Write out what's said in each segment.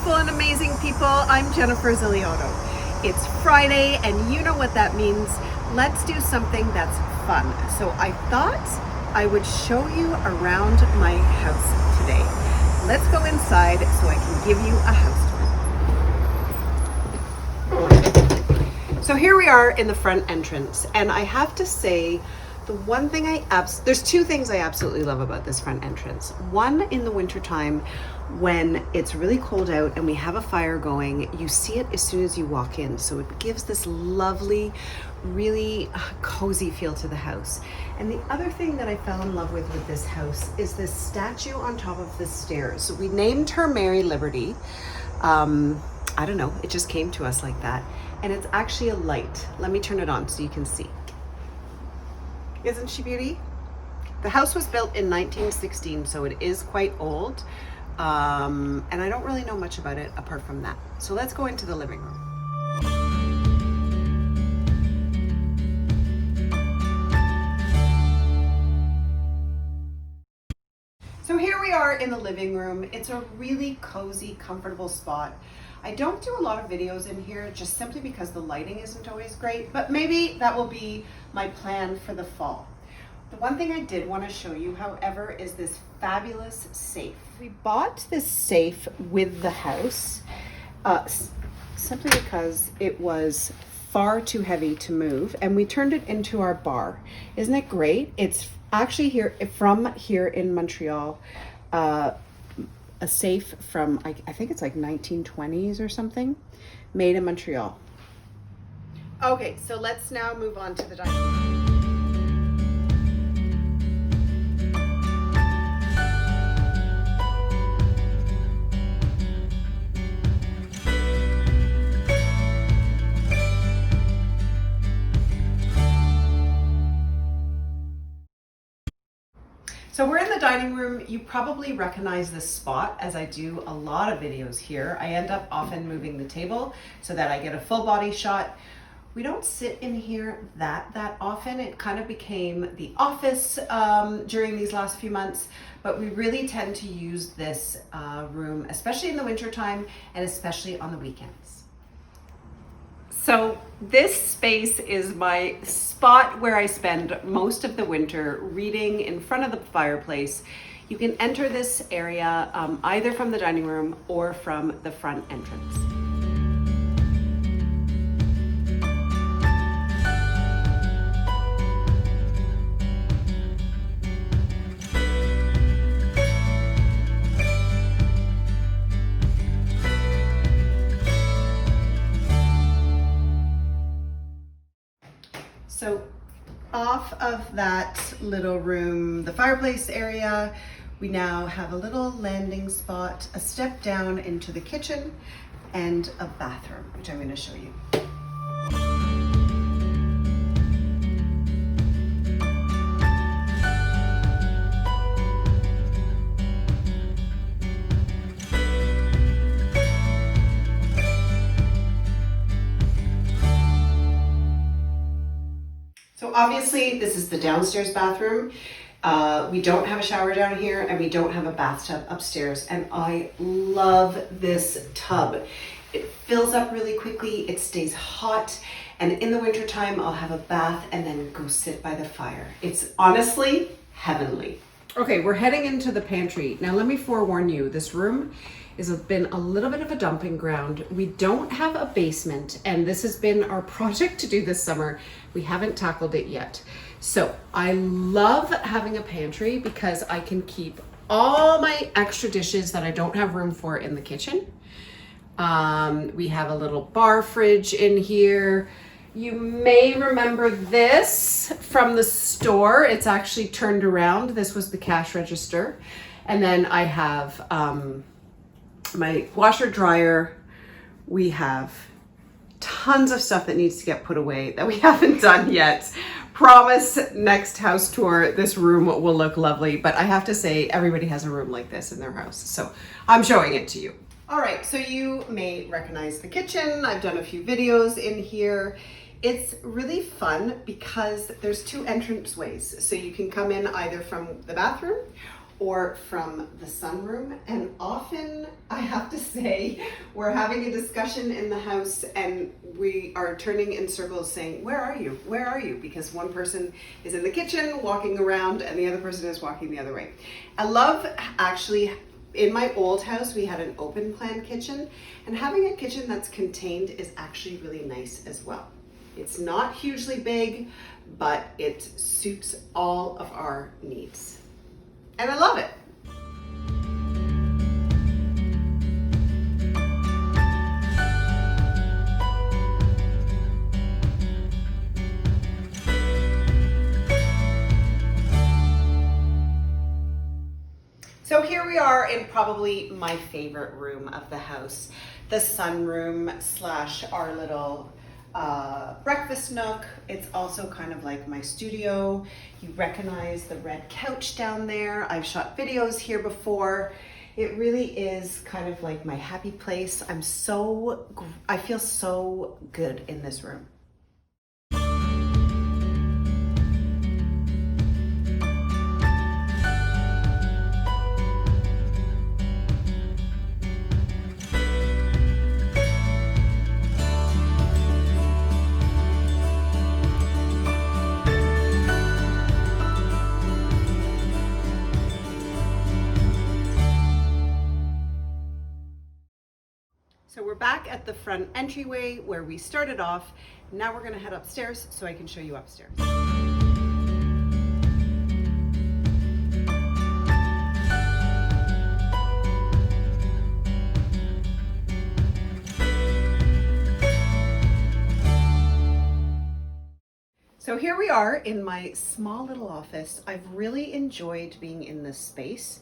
beautiful and amazing people. I'm Jennifer Ziliotto. It's Friday and you know what that means. Let's do something that's fun. So I thought I would show you around my house today. Let's go inside so I can give you a house tour. So here we are in the front entrance, and I have to say, the one thing there's two things I absolutely love about this front entrance. One, in the wintertime, when it's really cold out and we have a fire going, you see it as soon as you walk in. So it gives this lovely, really cozy feel to the house. And the other thing that I fell in love with this house is this statue on top of the stairs. So we named her Mary Liberty. I don't know, it just came to us like that. And it's actually a light. Let me turn it on so you can see. Isn't she beauty? The house was built in 1916, so it is quite old. And I don't really know much about it apart from that. So let's go into the living room. So here we are in the living room. It's a really cozy, comfortable spot. I don't do a lot of videos in here just simply because the lighting isn't always great, but maybe that will be my plan for the fall. The one thing I did want to show you, however, is this fabulous safe. We bought this safe with the house simply because it was far too heavy to move, and we turned it into our bar. Isn't it great? It's actually from here in Montreal. A safe from, I think it's like 1920s or something, made in Montreal. Okay, so let's now move on to the dining room. So we're in the dining room. You probably recognize this spot as I do a lot of videos here. I end up often moving the table so that I get a full body shot. We don't sit in here that often. It kind of became the office during these last few months, but we really tend to use this room, especially in the wintertime and especially on the weekends. So this space is my spot where I spend most of the winter reading in front of the fireplace. You can enter this area either from the dining room or from the front entrance. So off of that little room, the fireplace area, we now have a little landing spot, a step down into the kitchen, and a bathroom, which I'm going to show you. So obviously this is the downstairs bathroom. We don't have a shower down here and we don't have a bathtub upstairs. And I love this tub. It fills up really quickly, it stays hot. And in the wintertime, I'll have a bath and then go sit by the fire. It's honestly heavenly. Okay, we're heading into the pantry. Now let me forewarn you, this room has been a little bit of a dumping ground. We don't have a basement, and this has been our project to do this summer. We haven't tackled it yet. So I love having a pantry because I can keep all my extra dishes that I don't have room for in the kitchen. We have a little bar fridge in here. You may remember this from the store. It's actually turned around. This was the cash register. And then I have my washer dryer. We have tons of stuff that needs to get put away that we haven't done yet. Promise next house tour, this room will look lovely, but I have to say everybody has a room like this in their house. So I'm showing it to you. All right, so you may recognize the kitchen. I've done a few videos in here. It's really fun because there's two entrance ways. So you can come in either from the bathroom or from the sunroom. And often I have to say, we're having a discussion in the house and we are turning in circles saying, where are you? Where are you? Because one person is in the kitchen walking around and the other person is walking the other way. I love actually, in my old house, we had an open plan kitchen, and having a kitchen that's contained is actually really nice as well. It's not hugely big, but it suits all of our needs. And I love it. So here we are in probably my favorite room of the house, the sunroom slash our little breakfast nook. It's also kind of like my studio. You recognize the red couch down there. I've shot videos here before. It really is kind of like my happy place. I feel so good in this room. So we're back at the front entryway where we started off. Now we're gonna head upstairs so I can show you upstairs. So here we are in my small little office. I've really enjoyed being in this space.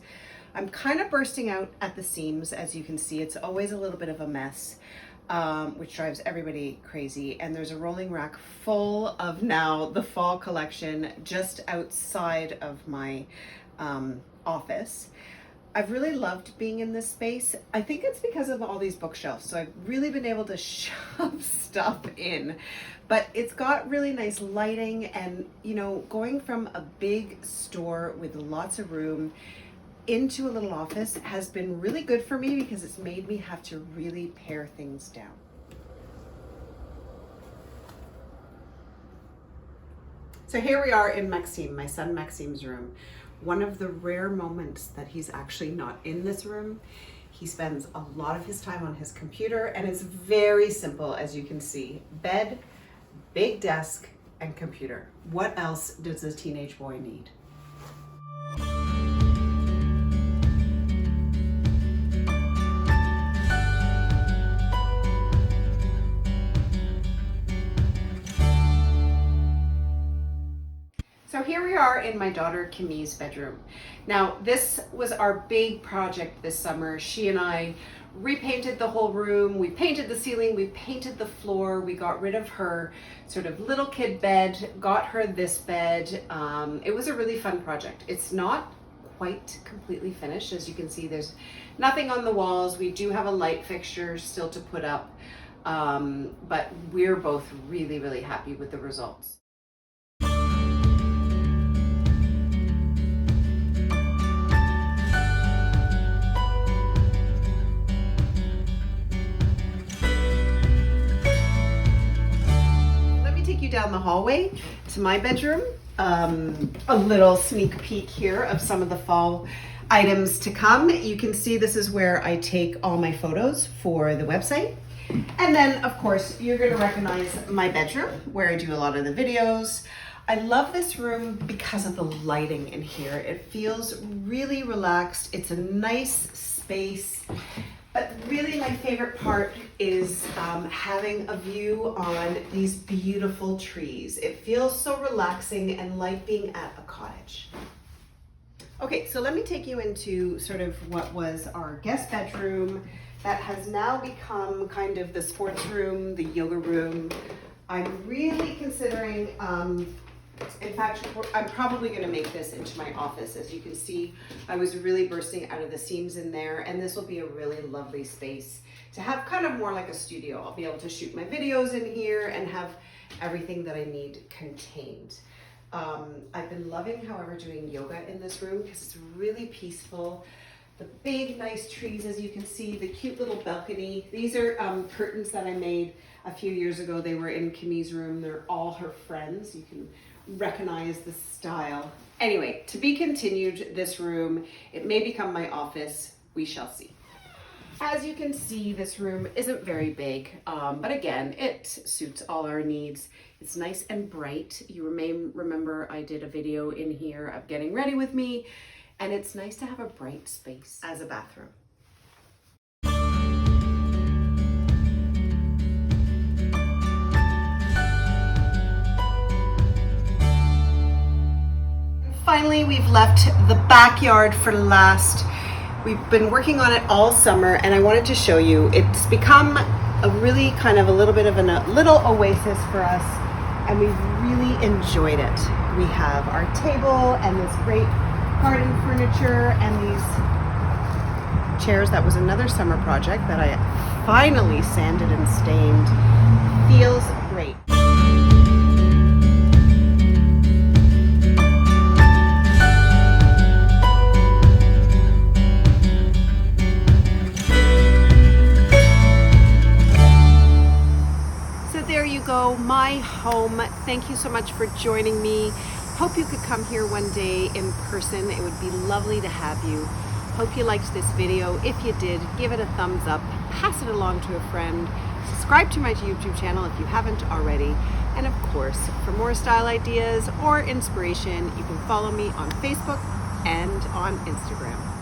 I'm kind of bursting out at the seams, as you can see. It's always a little bit of a mess, which drives everybody crazy. And there's a rolling rack full of now the fall collection just outside of my office. I've really loved being in this space. I think it's because of all these bookshelves. So I've really been able to shove stuff in, but it's got really nice lighting, and you know, going from a big store with lots of room into a little office has been really good for me because it's made me have to really pare things down. So here we are in Maxime, my son Maxime's room. One of the rare moments that he's actually not in this room. He spends a lot of his time on his computer, and it's very simple, as you can see. Bed, big desk, and computer. What else does a teenage boy need? So here we are in my daughter Kikis' bedroom. Now this was our big project this summer. She and I repainted the whole room. We painted the ceiling, we painted the floor. We got rid of her sort of little kid bed, got her this bed. It was a really fun project. It's not quite completely finished. As you can see, there's nothing on the walls. We do have a light fixture still to put up, but we're both really, really happy with the results. Down the hallway to my bedroom. A little sneak peek here of some of the fall items to come. You can see this is where I take all my photos for the website. And then of course you're going to recognize my bedroom where I do a lot of the videos. I love this room because of the lighting in here. It feels really relaxed. It's a nice space. But really my favorite part is having a view on these beautiful trees. It feels so relaxing and like being at a cottage. Okay, so let me take you into sort of what was our guest bedroom that has now become kind of the sports room, the yoga room. I'm really considering, in fact, I'm probably going to make this into my office. As you can see, I was really bursting out of the seams in there, and this will be a really lovely space to have kind of more like a studio. I'll be able to shoot my videos in here and have everything that I need contained. I've been loving, however, doing yoga in this room because it's really peaceful. The big, nice trees, as you can see, the cute little balcony. These are curtains that I made a few years ago. They were in Kimmy's room. They're all her friends. You can recognize the style. Anyway, to be continued, this room, it may become my office. We shall see. As you can see, this room isn't very big, but again, it suits all our needs. It's nice and bright. You may remember I did a video in here of getting ready with me, and it's nice to have a bright space as a bathroom. Finally, we've left the backyard for last. We've been working on it all summer, and I wanted to show you. It's become a really kind of a little bit of a little oasis for us, and we've really enjoyed it. We have our table and this great garden furniture and these chairs. That was another summer project that I finally sanded and stained. Feels great. My home. Thank you so much for joining me. Hope you could come here one day in person. It would be lovely to have you. Hope you liked this video. If you did, give it a thumbs up, pass it along to a friend, subscribe to my YouTube channel if you haven't already, and of course, for more style ideas or inspiration, you can follow me on Facebook and on Instagram.